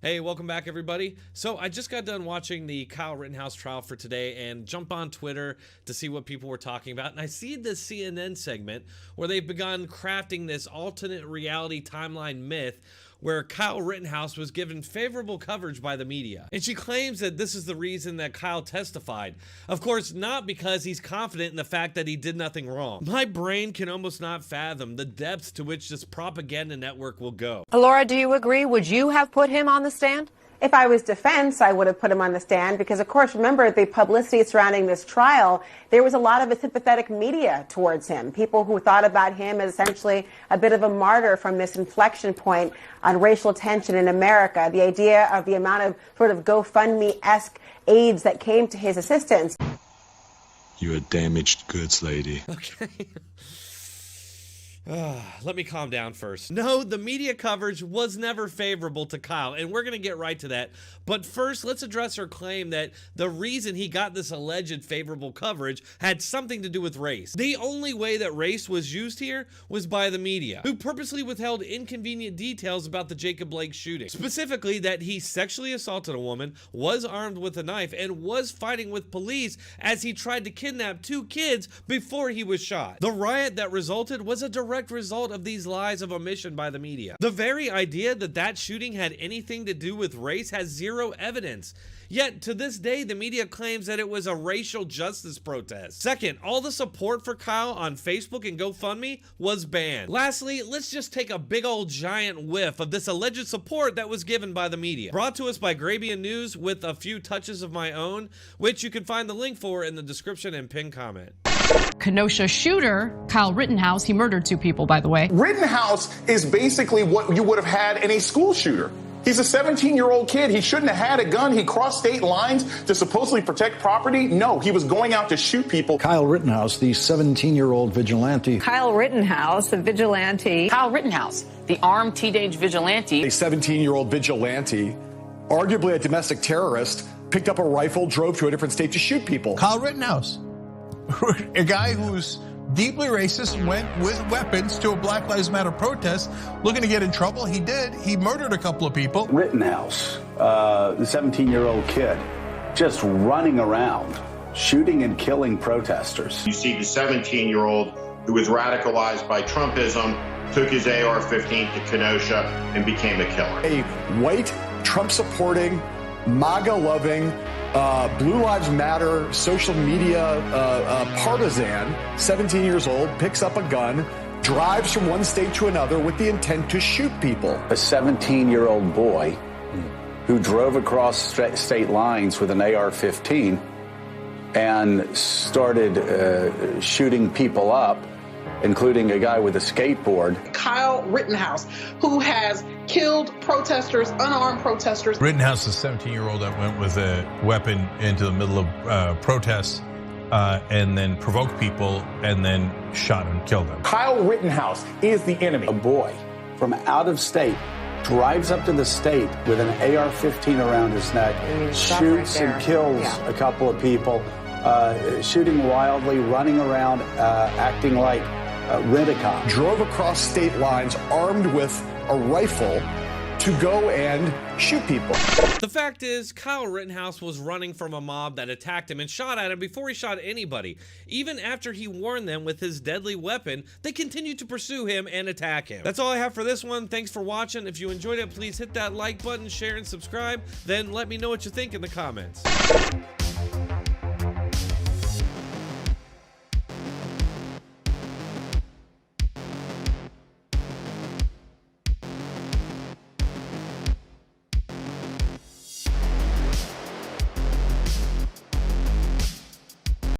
Hey, welcome back everybody. So I just got done watching the Kyle Rittenhouse trial for today and jumped on Twitter to see what people were talking about, and I see this CNN segment where they've begun crafting this alternate reality timeline myth where Kyle Rittenhouse was given favorable coverage by the media. And she claims that this is the reason that Kyle testified. Of course, not because he's confident in the fact that he did nothing wrong. My brain can almost not fathom the depths to which this propaganda network will go. Laura, do you agree? Would you have put him on the stand? If I was defense, I would have put him on the stand because, of course, remember the publicity surrounding this trial, there was a lot of a sympathetic media towards him. People who thought about him as essentially a bit of a martyr from this inflection point on racial tension in America. The idea of the amount of sort of GoFundMe-esque aids that came to his assistance. You're a damaged goods lady. Okay. Let me calm down first. No, the media coverage was never favorable to Kyle, and we're going to get right to that. But first, let's address her claim that the reason he got this alleged favorable coverage had something to do with race. The only way that race was used here was by the media, who purposely withheld inconvenient details about the Jacob Blake shooting. Specifically, that he sexually assaulted a woman, was armed with a knife, and was fighting with police as he tried to kidnap 2 kids before he was shot. The riot that resulted was a direct result of these lies of omission by the media. The very idea that that shooting had anything to do with race has zero evidence. Yet, to this day, the media claims that it was a racial justice protest. Second, all the support for Kyle on Facebook and GoFundMe was banned. Lastly, let's just take a big old giant whiff of this alleged support that was given by the media. Brought to us by Grabian News with a few touches of my own, which you can find the link for in the description and pinned comment. Kenosha shooter, Kyle Rittenhouse, he murdered 2 people, by the way. Rittenhouse is basically what you would have had in a school shooter. He's a 17-year-old kid. He shouldn't have had a gun. He crossed state lines to supposedly protect property. No, he was going out to shoot people. Kyle Rittenhouse, the 17-year-old vigilante. Kyle Rittenhouse, a vigilante. Kyle Rittenhouse, the armed teenage vigilante. A 17-year-old vigilante, arguably a domestic terrorist, picked up a rifle, drove to a different state to shoot people. Kyle Rittenhouse, a guy who's deeply racist, went with weapons to a Black Lives Matter protest looking to get in trouble. He did. He murdered a couple of people. Rittenhouse, the 17-year-old kid, just running around, shooting and killing protesters. You see the 17-year-old who was radicalized by Trumpism, took his AR-15 to Kenosha and became a killer. A white, Trump-supporting, MAGA-loving, Blue Lives Matter social media partisan, 17 years old, picks up a gun, drives from one state to another with the intent to shoot people. A 17-year-old boy who drove across state lines with an AR-15 and started shooting people up, including a guy with a skateboard. Kyle Rittenhouse, who has killed protesters, unarmed protesters. Rittenhouse is a 17-year-old that went with a weapon into the middle of protests and then provoked people and then shot and killed them. Kyle Rittenhouse is the enemy. A boy from out of state drives up to the state with an AR-15 around his neck, shoots and kills a couple of people, shooting wildly, running around, acting like Rittenhouse. Drove across state lines armed with a rifle to go and shoot people. The fact is, Kyle Rittenhouse was running from a mob that attacked him and shot at him before he shot anybody. Even after he warned them with his deadly weapon, they continued to pursue him and attack him. That's all I have for this one. Thanks for watching. If you enjoyed it, please hit that like button, share, and subscribe. Then let me know what you think in the comments.